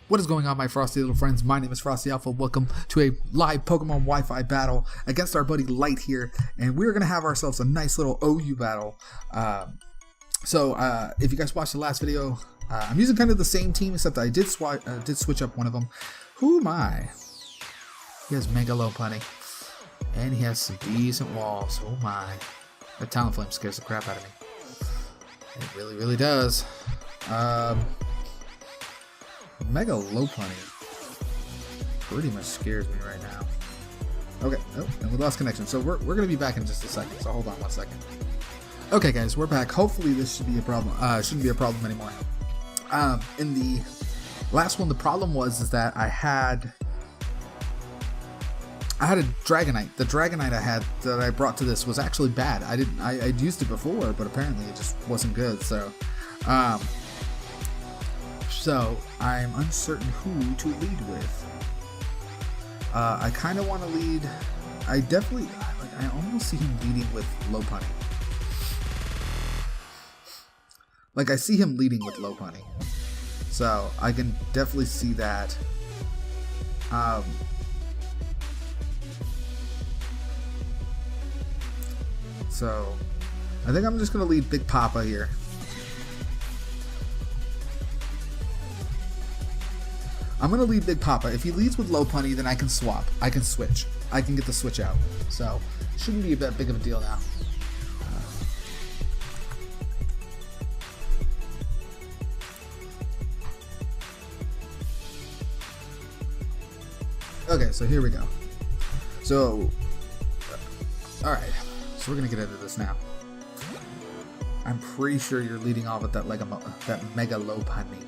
What is going on, my frosty little friends? My name is Frosty Alpha. Welcome to a live Pokemon Wi-Fi battle against our buddy Light here, and we're gonna have ourselves a nice little OU battle. If you guys watched the last video, I'm using kind of the same team, except I did switch up one of them. Who am I? He has Mega Lopunny, and he has some decent walls. Oh my! That Talonflame scares the crap out of me. It really, really does. Mega Lopunny pretty much scares me right now. Okay, oh, and we lost connection, so we're gonna be back in just a second. So hold on 1 second. Okay, guys, we're back. Hopefully, this should be a problem. Shouldn't be a problem anymore. In the last one, the problem was that I had a Dragonite. The Dragonite I had that I brought to this was actually bad. I'd used it before, but apparently it just wasn't good. So I'm uncertain who to lead with. I kind of want to lead. I almost see him leading with Lopunny. Like, I see him leading with Lopunny. So I can definitely see that. So I think I'm just going to lead Big Papa here. I'm going to lead Big Papa. If he leads with Lopunny, then I can swap. I can switch. I can get the switch out. So shouldn't be that big of a deal now. Okay, so here we go. So, alright. So we're going to get into this now. I'm pretty sure you're leading off with that Mega Lopunny.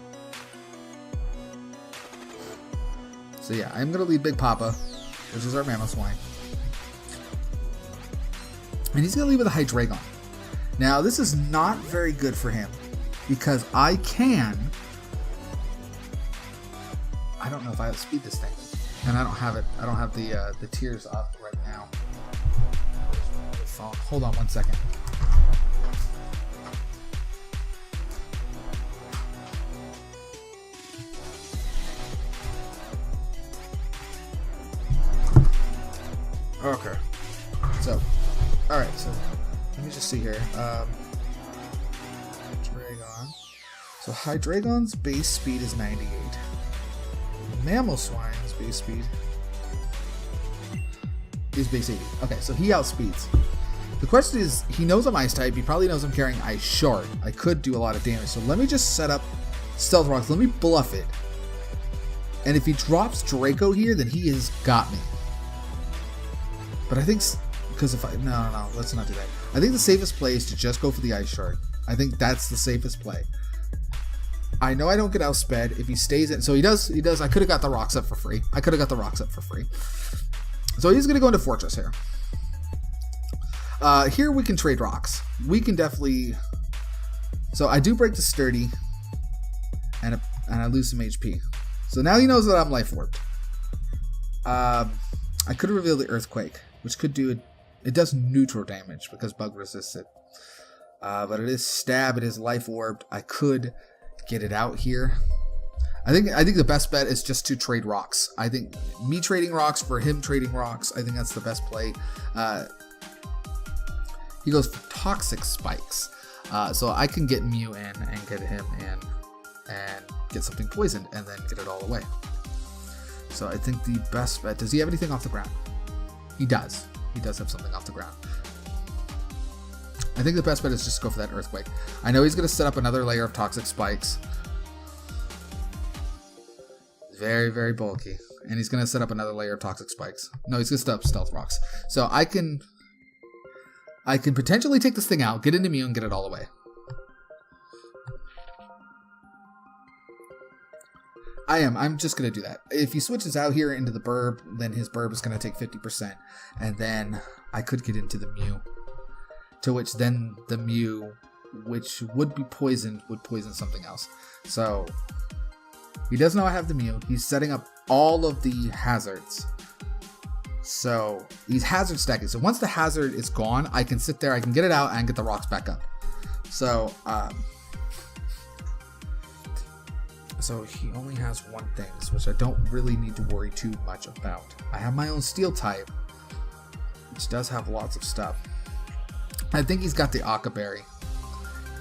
So yeah, I'm going to lead Big Papa, which is our Mamoswine. And he's going to lead with a Hydreigon. Now, this is not very good for him, because I don't know if I outspeed this thing. And I don't have it. I don't have the tiers up right now. Hold on 1 second. Okay. So, alright, so let me just see here. Hydreigon. So Hydreigon's base speed is 98. Mamoswine's base speed is base 80. Okay, so he outspeeds. The question is, he knows I'm Ice type. He probably knows I'm carrying Ice Shard. I could do a lot of damage. So let me just set up Stealth Rocks. Let me bluff it. And if he drops Draco here, then he has got me. But I think, because if no, let's not do that. I think the safest play is to just go for the Ice Shard. I think that's the safest play. I know I don't get outsped if he stays in. So he does. I could have got the rocks up for free. So he's going to go into Fortress here. Here we can trade rocks. We can definitely. So I do break the Sturdy, and I lose some HP. So now he knows that I'm Life Warped. I could reveal the Earthquake, which could do it. It does neutral damage because Bug resists it. But it is Stab. It is Life Orbed. I could get it out here. I think the best bet is just to trade rocks. I think me trading rocks for him trading rocks, I think that's the best play. He goes for Toxic Spikes. So I can get Mew in and get him in and get something poisoned and then get it all away. So I think the best bet, does he have anything off the ground? He does. He does have something off the ground. I think the best bet is just go for that Earthquake. I know he's going to set up another layer of Toxic Spikes. Very, very bulky. And he's going to set up another layer of Toxic Spikes. No, he's going to set up Stealth Rocks. So I can potentially take this thing out, get into Mew, and get it all away. I'm just going to do that. If he switches out here into the Burb, then his Burb is going to take 50%. And then I could get into the Mew. To which then the Mew, which would be poisoned, would poison something else. So he does know I have the Mew. He's setting up all of the hazards. So he's hazard stacking. So once the hazard is gone, I can sit there, I can get it out, and get the rocks back up. So So he only has one thing, which I don't really need to worry too much about. I have my own steel type, which does have lots of stuff. I think he's got the Akka Berry.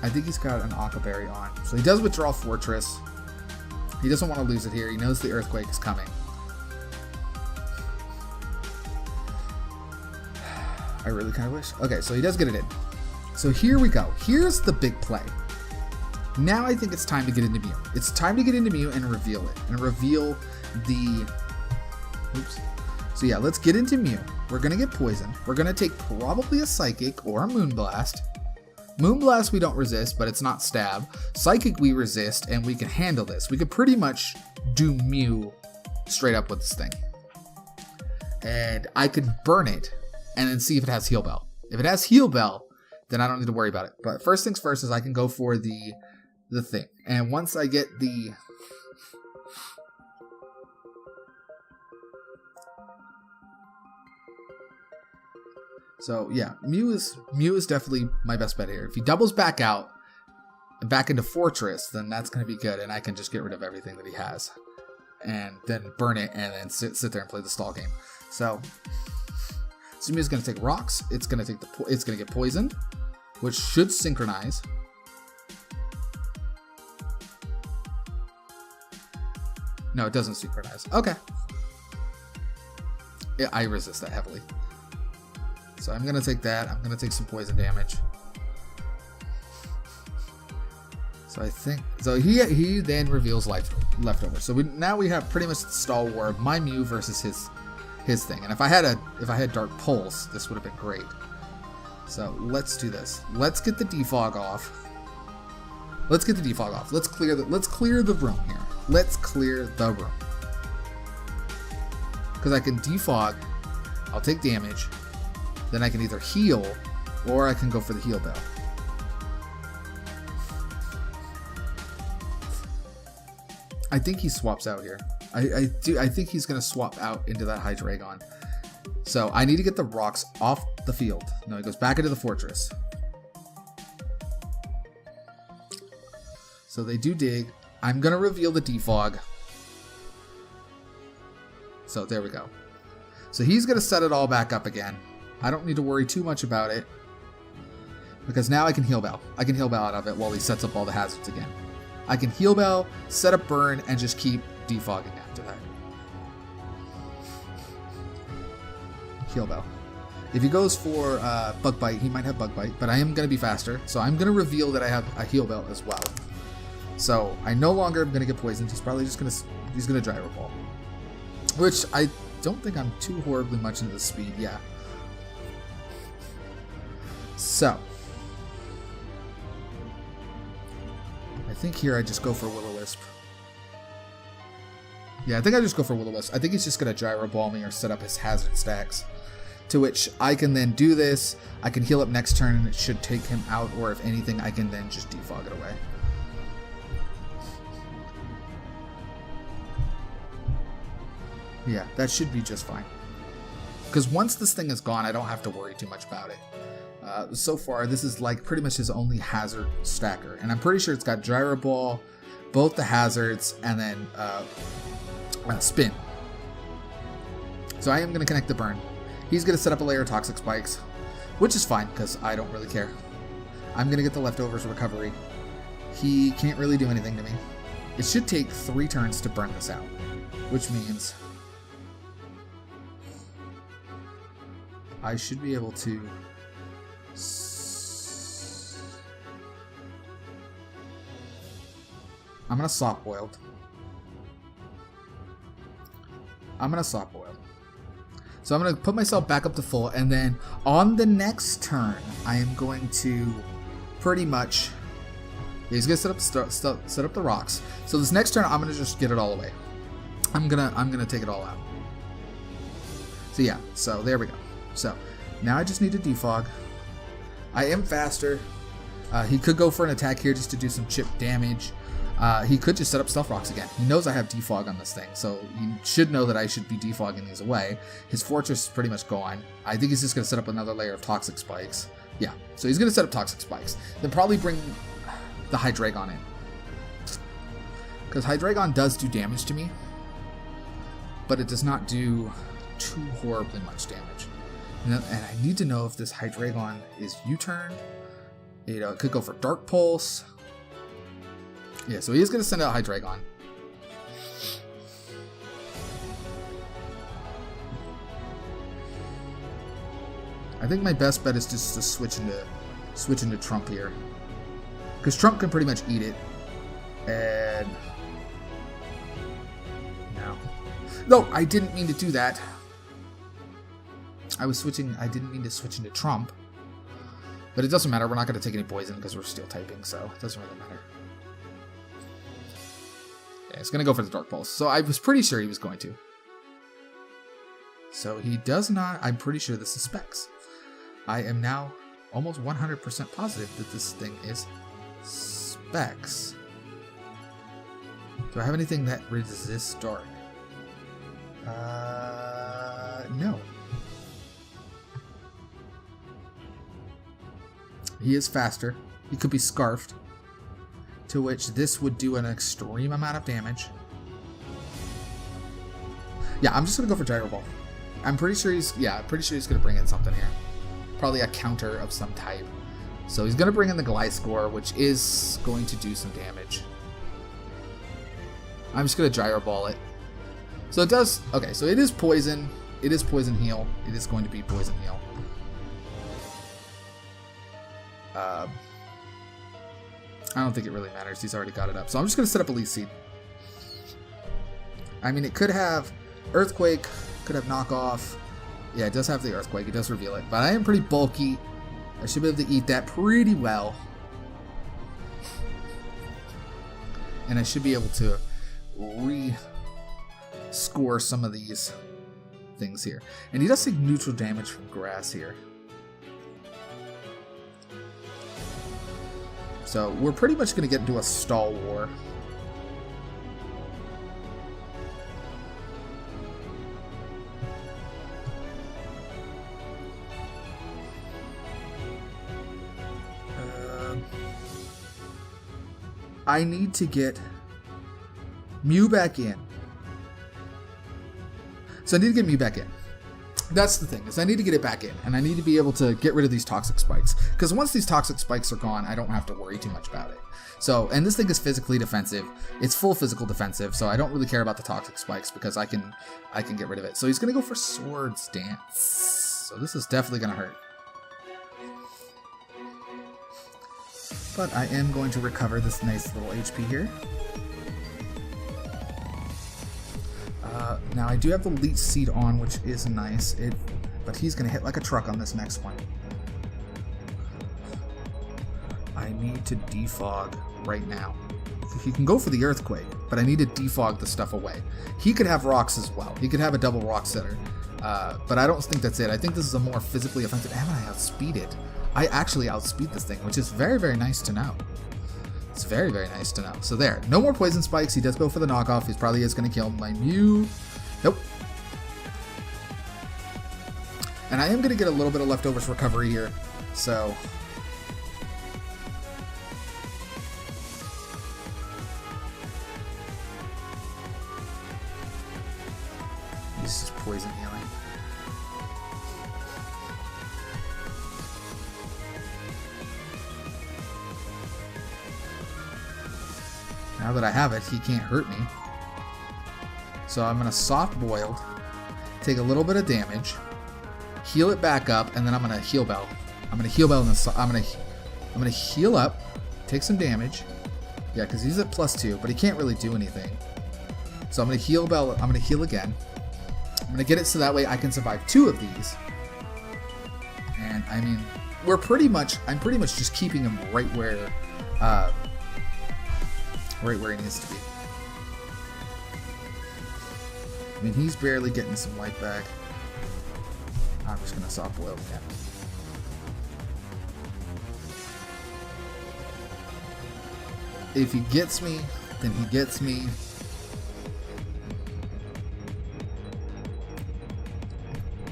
I think he's got an Akka Berry on. So he does withdraw Fortress. He doesn't want to lose it here. He knows the Earthquake is coming. I really kind of wish. Okay, so he does get it in. So here we go. Here's the big play. Now I think it's time to get into Mew. It's time to get into Mew and reveal it. And reveal the... Oops. So yeah, let's get into Mew. We're going to get poisoned. We're going to take probably a Psychic or a Moonblast. Moonblast we don't resist, but it's not stab. Psychic we resist, and we can handle this. We could pretty much do Mew straight up with this thing. And I could burn it and then see if it has Heal Bell. If it has Heal Bell, then I don't need to worry about it. But first things first is I can go for the thing. And once I get the... So yeah, Mew is definitely my best bet here. If he doubles back out and back into Fortress, then that's going to be good, and I can just get rid of everything that he has, and then burn it, and then sit there and play the stall game. So Mew's going to take rocks. It's going to get poisoned, which should synchronize. No, it doesn't synchronize. Okay. Yeah, I resist that heavily. So I'm going to take that. I'm going to take some poison damage. So I think... So he then reveals leftover. So now we have pretty much the stall war of my Mew versus his thing. And if I had Dark Pulse, this would have been great. So let's do this. Let's get the defog off. Let's get the defog off. Let's clear the room here. Let's clear the room. Because I can defog. I'll take damage. Then I can either heal, or I can go for the Heal Bell. I think he swaps out here. I think he's going to swap out into that Hydreigon. So I need to get the rocks off the field. No, he goes back into the Fortress. So they do dig. I'm going to reveal the defog. So there we go. So he's going to set it all back up again. I don't need to worry too much about it, because now I can Heal Bell. I can Heal Bell out of it while he sets up all the hazards again. I can Heal Bell, set up Burn, and just keep defogging after that. Heal Bell. If he goes for Bug Bite, he might have Bug Bite, but I am going to be faster, so I'm going to reveal that I have a Heal Bell as well. So I no longer am going to get poisoned. He's probably just going to Gyro Ball, which I don't think I'm too horribly much into the speed. Yeah. So, I think here I just go for Will-O-Wisp. Yeah, I think I just go for Will-O-Wisp. I think he's just going to Gyro Ball me or set up his hazard stacks. To which I can then do this. I can heal up next turn and it should take him out, or if anything, I can then just defog it away. Yeah, that should be just fine. Because once this thing is gone, I don't have to worry too much about it. So far, this is like pretty much his only hazard stacker. And I'm pretty sure it's got Gyro Ball, both the hazards, and then Spin. So I am going to connect the Burn. He's going to set up a layer of Toxic Spikes, which is fine because I don't really care. I'm going to get the Leftovers Recovery. He can't really do anything to me. It should take 3 turns to burn this out, which means I should be able to... I'm going to Soft Boiled. So I'm going to put myself back up to full, and then on the next turn, I am going to pretty much... He's going to set up the rocks. So this next turn, I'm going to just get it all away. I'm gonna take it all out. So yeah, so there we go. So now I just need to defog. I am faster. He could go for an attack here just to do some chip damage. He could just set up Stealth Rocks again. He knows I have defog on this thing, so he should know that I should be defogging these away. His Fortress is pretty much gone. I think he's just going to set up another layer of Toxic Spikes. Yeah, so he's going to set up Toxic Spikes. Then probably bring the Hydreigon in. Because Hydreigon does do damage to me, but it does not do too horribly much damage. And I need to know if this Hydreigon is U-turn. You know, it could go for Dark Pulse. Yeah, so he is going to send out Hydreigon. I think my best bet is just to switch into Trump here, because Trump can pretty much eat it. And no, I didn't mean to do that. I didn't mean to switch into Trump, but it doesn't matter. We're not going to take any poison because we're steel typing, so it doesn't really matter. Yeah, it's going to go for the Dark Pulse. So I was pretty sure he was going to. So he does not. I'm pretty sure this is Specs. I am now almost 100% positive that this thing is Specs. Do I have anything that resists dark? No. He is faster. He could be Scarfed, to which this would do an extreme amount of damage. Yeah, I'm just gonna go for Gyro Ball. I'm pretty sure he's gonna bring in something here. Probably a counter of some type. So he's gonna bring in the Gliscor, which is going to do some damage. I'm just gonna Gyro Ball it. So it does. Okay, so it is poison. It is poison heal. It is going to be poison heal. I don't think it really matters. He's already got it up. So I'm just going to set up a Leaf Seed. I mean, it could have Earthquake, could have Knockoff. Yeah, it does have the Earthquake. It does reveal it. But I am pretty bulky. I should be able to eat that pretty well. And I should be able to re-score some of these things here. And he does take neutral damage from grass here. So we're pretty much going to get into a stall war. I need to get Mew back in. So I need to get Mew back in. That's the thing, is I need to get it back in, and I need to be able to get rid of these toxic spikes. Because once these toxic spikes are gone, I don't have to worry too much about it. So, and this thing is physically defensive. It's full physical defensive, so I don't really care about the toxic spikes because I can get rid of it. So he's going to go for Swords Dance. So this is definitely going to hurt. But I am going to recover this nice little HP here. Now I do have the Leech Seed on, which is nice. But he's going to hit like a truck on this next one. I need to defog right now. He can go for the Earthquake, but I need to defog the stuff away. He could have rocks as well. He could have a double rock setter. But I don't think that's it. I think this is a more physically offensive. And I outspeed it. I actually outspeed this thing, which is very, very nice to know. It's very, very nice to know. So there. No more poison spikes. He does go for the knockoff. He probably is going to kill my Mew. Nope. And I am going to get a little bit of leftovers recovery here. So this is poison healing. Now that I have it, he can't hurt me. So I'm going to soft boiled, take a little bit of damage, heal it back up, and then I'm going to heal bell. I'm going to heal bell and I'm going to heal up, take some damage. Yeah, because he's at +2, but he can't really do anything. So I'm going to heal bell. I'm going to heal again. I'm going to get it so that way I can survive 2 of these. And I mean, I'm pretty much just keeping him right where he needs to be. I mean, he's barely getting some light back. I'm just going to soft boil again. If he gets me, then he gets me.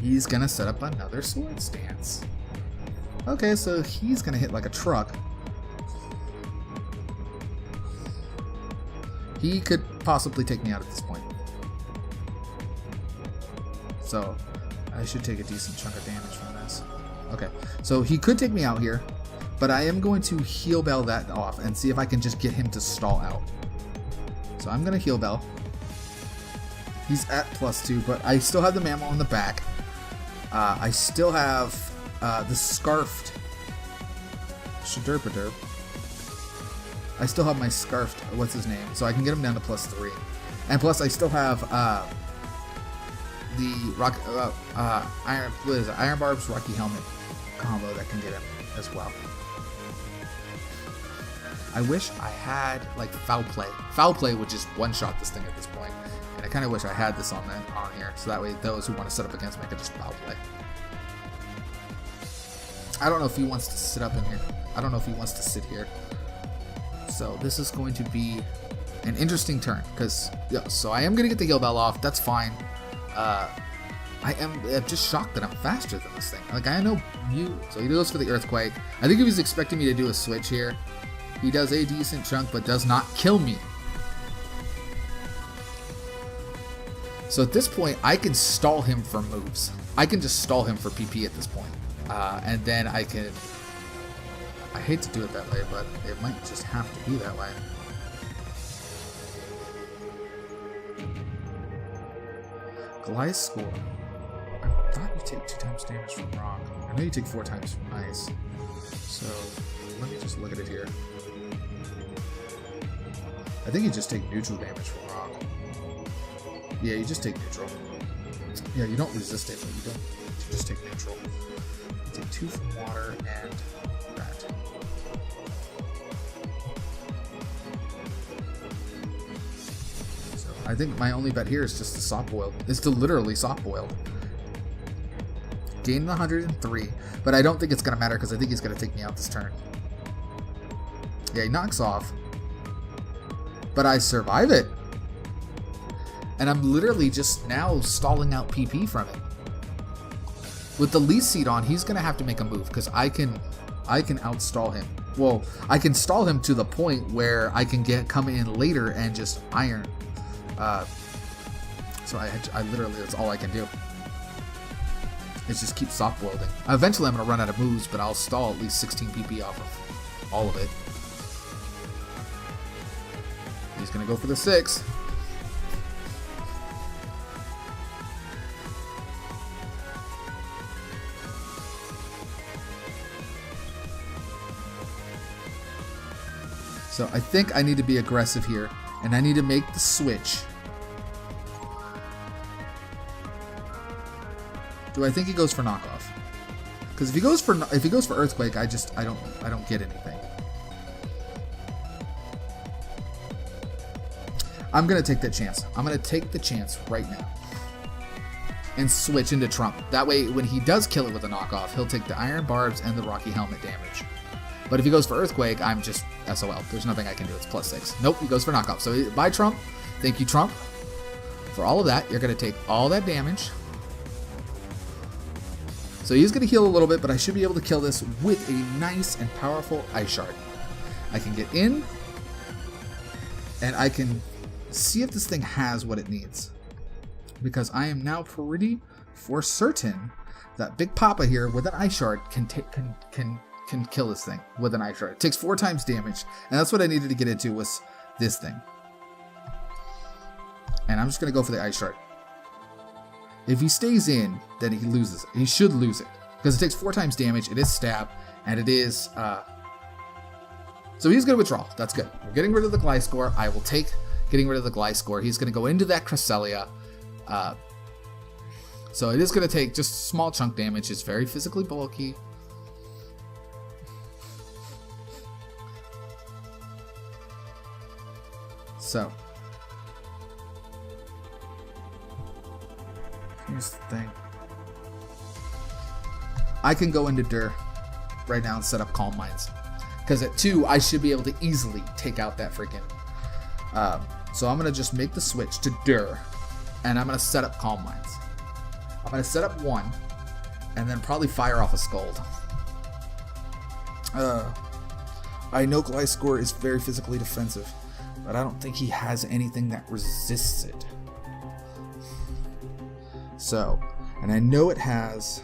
He's going to set up another Swords Dance. Okay, so he's going to hit like a truck. He could possibly take me out at this point. So I should take a decent chunk of damage from this. Okay, so he could take me out here, but I am going to heal bell that off and see if I can just get him to stall out. So I'm going to heal bell. He's at +2, but I still have the mammal in the back. I still have the scarfed Shadurpaderp. I still have my scarfed, what's his name? So I can get him down to +3. And plus I still have the Iron Barb's Rocky Helmet combo that can get him as well. I wish I had like Foul Play. Foul Play would just one-shot this thing at this point. And I kind of wish I had this on here, so that way those who want to set up against me could just Foul Play. I don't know if he wants to sit up in here. I don't know if he wants to sit here. So this is going to be an interesting turn, because so I am going to get the heal bell off. That's fine. I am just shocked that I'm faster than this thing. Like, I know you. So he goes for the Earthquake. I think he was expecting me to do a switch here. He does a decent chunk, but does not kill me. So at this point, I can stall him for moves. I can just stall him for PP at this point. And then I can... I hate to do it that way, but it might just have to be that way. Gliscor. I thought you take 2 times damage from rock. I know you take 4 times from ice. So let me just look at it here. I think you just take neutral damage from rock. Yeah, you just take neutral. Yeah, you don't resist it, but you just take neutral. You take 2 from water and that. So I think my only bet here is just to soft boil. Is to literally soft boil. Gain the 103, but I don't think it's gonna matter because I think he's gonna take me out this turn. Yeah, he knocks off. But I survive it. And I'm literally just now stalling out PP from it. With the least seed on, he's going to have to make a move because I can outstall him. Well, I can stall him to the point where I can come in later and just iron. So I literally, that's all I can do. It's just keep soft boiling. Eventually I'm going to run out of moves, but I'll stall at least 16 PP off of all of it. He's going to go for the 6. So I think I need to be aggressive here, and I need to make the switch. Do I think he goes for knockoff? Because if he goes for Earthquake, I don't get anything. I'm gonna take that chance. I'm gonna take the chance right now and switch into Trump. That way, when he does kill it with a knockoff, he'll take the Iron Barbs and the Rocky Helmet damage. But if he goes for Earthquake, I'm just SOL. There's nothing I can do. It's +6. Nope, he goes for knockoff. So bye, Trump. Thank you, Trump, for all of that. You're gonna take all that damage. So he's gonna heal a little bit, but I should be able to kill this with a nice and powerful Ice Shard. I can get in, and I can see if this thing has what it needs, because I am now pretty for certain that Big Papa here with an Ice Shard can kill this thing with an Ice Shard. It takes 4 times damage, and that's what I needed to get into was this thing. And I'm just gonna go for the Ice Shard. If he stays in, then he loses it. He should lose it because it takes 4 times damage. It is stab, and it is so he's gonna withdraw. That's good. We're getting rid of the Gliscor. I will take getting rid of the Gliscor. He's going to go into that Cresselia. So it is going to take just small chunk damage. It's very physically bulky. So here's the thing. I can go into Dur right now and set up Calm Minds. Because at 2, I should be able to easily take out that freaking... so I'm going to just make the switch to Dur, and I'm going to set up Calm Minds. I'm going to set up 1, and then probably fire off a Scald. I know Gliscor is very physically defensive, But I don't think he has anything that resists it. So, and I know it has,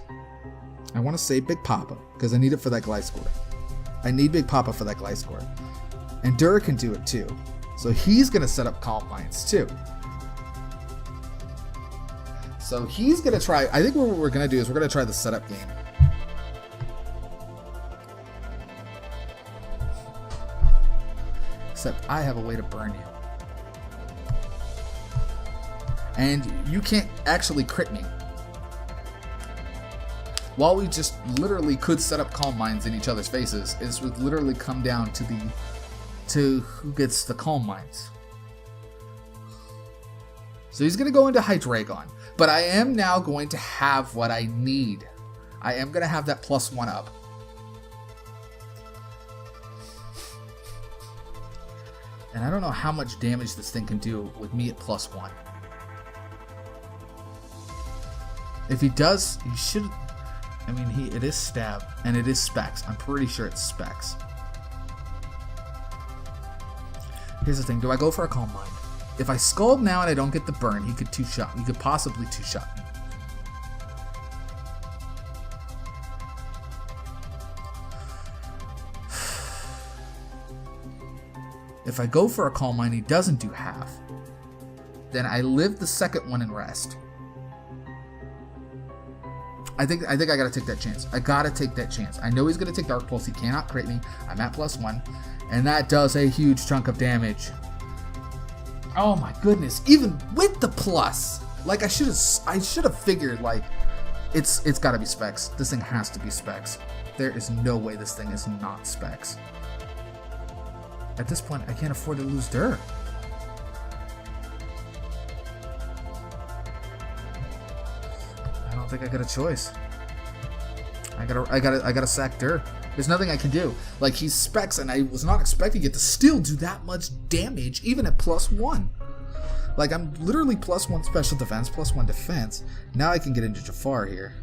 I want to say Big Papa, because I need it for that Gliscor. I need Big Papa for that Gliscor. And Dur can do it too. So he's going to set up Calm Minds too. So he's going to try, I think what we're going to do is we're going to try the setup game. Except I have a way to burn you. And you can't actually crit me. While we just literally could set up Calm Minds in each other's faces, it would literally come down to who gets the Calm Minds. So he's going to go into Hydreigon. But I am now going to have what I need. I am going to have that +1 up. And I don't know how much damage this thing can do with me at +1. If he does, he should... I mean, it is Stab, and it is Specs. I'm pretty sure it's Specs. Here's the thing. Do I go for a Calm Mind? If I Scald now and I don't get the burn, he could two-shot. He could possibly two-shot me. If I go for a Calm Mind, he doesn't do half. Then I live the second one and rest. I think I gotta take that chance. I gotta take that chance. I know he's gonna take Dark Pulse. He cannot crit me. I'm at +1, and that does a huge chunk of damage. Oh my goodness! Even with the plus, like I should have figured like it's gotta be Specs. This thing has to be Specs. There is no way this thing is not Specs. At this point, I can't afford to lose Dur. I don't think I got a choice. I gotta sack Dur. There's nothing I can do. Like, he's Specs, and I was not expecting it to still do that much damage, even at +1. Like, I'm literally +1 special defense, +1 defense. Now I can get into Jafar here.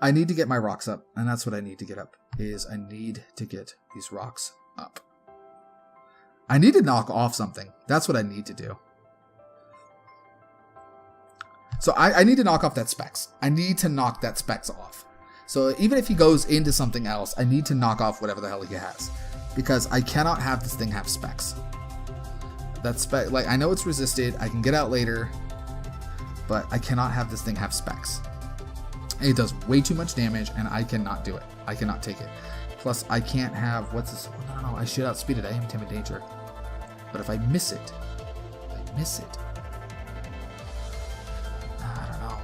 I need to get my rocks up, and that's what I need to get up, is I need to get these rocks up. I need to knock off something. That's what I need to do. So I need to knock off that Specs. I need to knock that Specs off. So even if he goes into something else, I need to knock off whatever the hell he has. Because I cannot have this thing have Specs. That Spec, like, I know it's resisted. I can get out later. But I cannot have this thing have Specs. It does way too much damage, and I cannot do it. I cannot take it. Plus, I can't have... What's this? No, I should outspeed it. I am Timid Nature. But if I miss it... I don't know.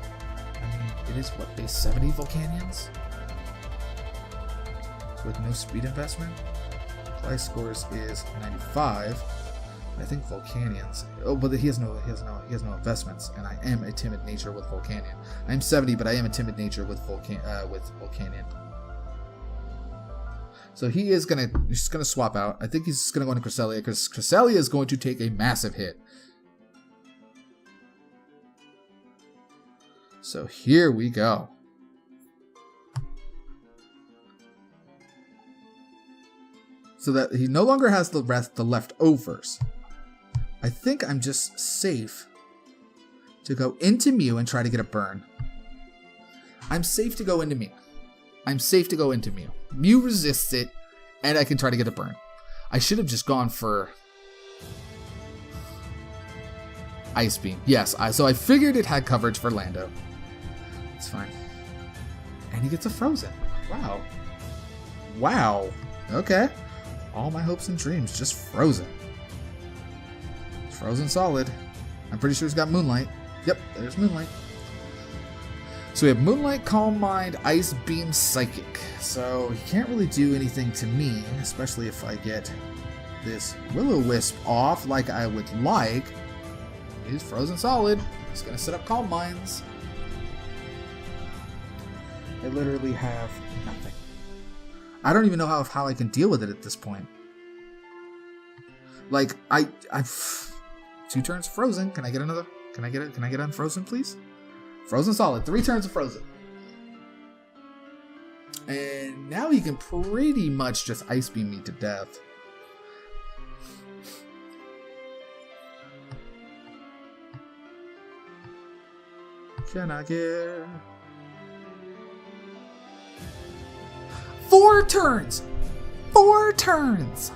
I mean, it is, what, base 70 Volcanions? With no speed investment? Gliscor's is 95. I think Volcanions. Oh, but he has no investments, and I am a Timid Nature with Volcanion. I'm 70, but I am a Timid Nature with Volcanion. So he's gonna swap out. I think he's gonna go into Cresselia, because Cresselia is going to take a massive hit. So here we go. So that he no longer has the leftovers. I think I'm just safe to go into Mew and try to get a burn. I'm safe to go into Mew. Mew resists it, and I can try to get a burn. I should have just gone for Ice Beam. Yes, so I figured it had coverage for Lando. It's fine. And he gets a Frozen. Wow. Okay. All my hopes and dreams just frozen. Frozen solid. I'm pretty sure he's got Moonlight. Yep, there's Moonlight. So we have Moonlight, Calm Mind, Ice Beam, Psychic. So he can't really do anything to me, especially if I get this Will-O-Wisp off like I would like. He's frozen solid. He's going to set up Calm Minds. I literally have nothing. I don't even know how I can deal with it at this point. Like, I've 2 turns frozen. Can I get another? Can I get unfrozen, please? Frozen solid. 3 turns of frozen. And now he can pretty much just Ice Beam me to death. Can I get 4 turns? 4 turns!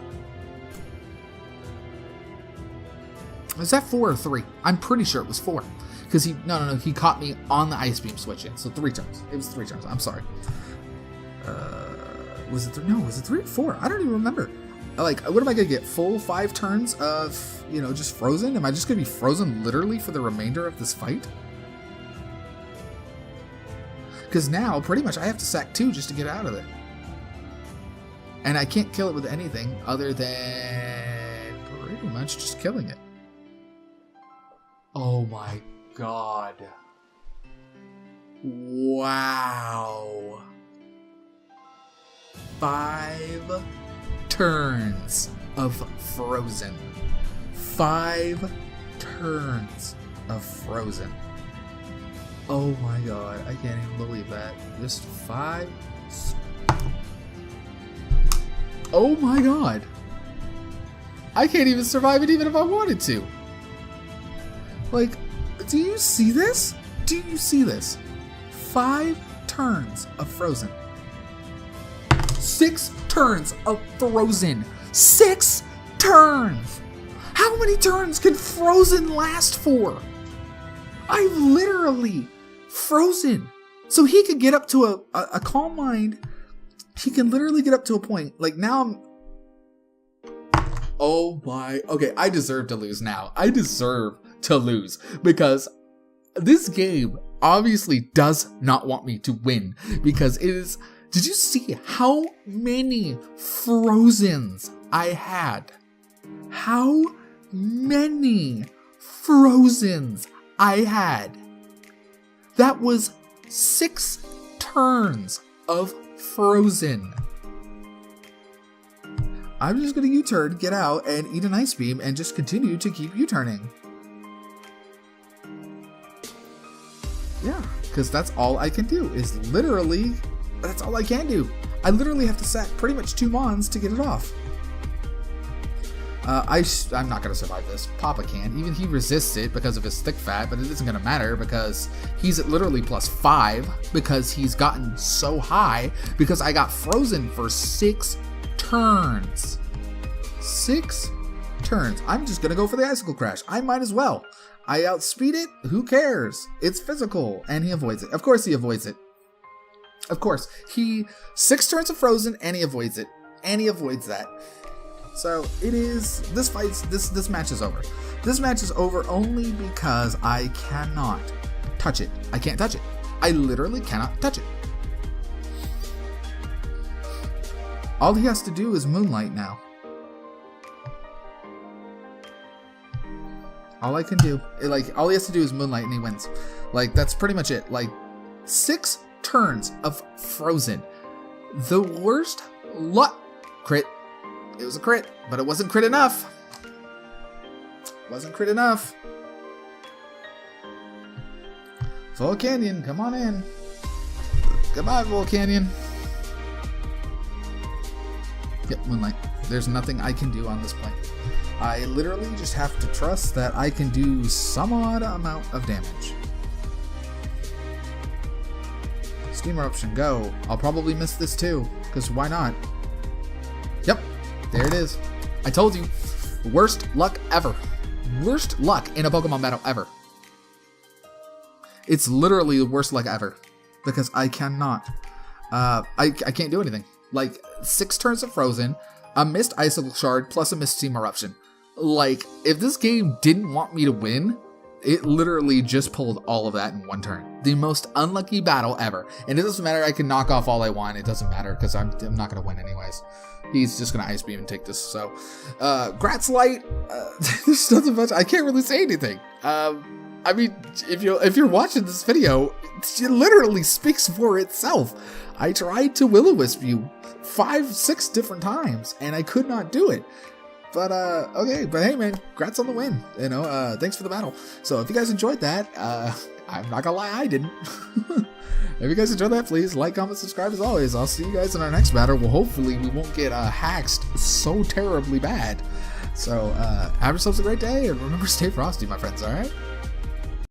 Was that 4 or 3? I'm pretty sure it was 4. Because he caught me on the Ice Beam switch in. So 3 turns. It was 3 turns. I'm sorry. Was it 3? No, was it 3 or 4? I don't even remember. Like, what am I going to get? Full 5 turns of, just frozen? Am I just going to be frozen literally for the remainder of this fight? Because now, pretty much, I have to sack 2 just to get out of it. And I can't kill it with anything other than pretty much just killing it. Oh my god. Wow. 5 turns of frozen. 5 turns of frozen. Oh my god, I can't even believe that. Just 5. Oh my god. I can't even survive it even if I wanted to. Like, do you see this? Do you see this? 5 turns of frozen. 6 turns of frozen. 6 turns! How many turns can frozen last for? I've literally frozen. So he could get up to a calm mind. He can literally get up to a point. Like now I'm... Oh my... Okay, I deserve to lose now. I deserve to lose. Because this game obviously does not want me to win. Because it is... Did you see how many frozens I had? How many frozens I had? That was 6 turns of frozen. I'm just gonna U-turn, get out, and eat an Ice Beam, and just continue to keep U-turning. Yeah, because that's all I can do, is literally, that's all I can do. I literally have to sack pretty much 2 Mons to get it off. I'm not going to survive this. Papa can. Even he resists it because of his thick fat, but it isn't going to matter because he's at literally +5 because he's gotten so high because I got frozen for 6 turns. 6 turns. I'm just going to go for the Icicle Crash. I might as well. I outspeed it. Who cares? It's physical. And he avoids it. Of course he avoids it. Of course. 6 turns of frozen and he avoids it. And he avoids that. So it is, this match is over. This match is over only because I cannot touch it. I can't touch it. I literally cannot touch it. All he has to do is Moonlight now. All I can do, all he has to do is Moonlight and he wins. Like, that's pretty much it. Like, 6 turns of frozen. The worst luck crit. It was a crit, but it wasn't crit enough. Wasn't crit enough. Volcanion, come on in. Goodbye, Volcanion. Yep, Moonlight. There's nothing I can do on this point. I literally just have to trust that I can do some odd amount of damage. Steam Eruption, go. I'll probably miss this too, because why not? Yep. There it is. I told you. Worst luck ever. Worst luck in a Pokemon battle ever. It's literally the worst luck ever. Because I cannot. I can't do anything. Like, 6 turns of Frozen, a missed Icicle Shard, plus a missed Steam Eruption. Like, if this game didn't want me to win, it literally just pulled all of that in 1 turn. The most unlucky battle ever. And it doesn't matter, I can knock off all I want. It doesn't matter, because I'm not going to win anyways. He's just going to Ice Beam and take this. So, Gratz Light, there's nothing much. I can't really say anything. I mean, if you're watching this video, it literally speaks for itself. I tried to Will-O-Wisp you 5-6 different times, and I could not do it. But, okay. But hey, man, congrats on the win. You know, thanks for the battle. So if you guys enjoyed that, I'm not gonna lie, I didn't. If you guys enjoyed that, please like, comment, subscribe as always. I'll see you guys in our next battle. Well, hopefully we won't get hacked so terribly bad. So have yourselves a great day, and remember, stay frosty, my friends, alright?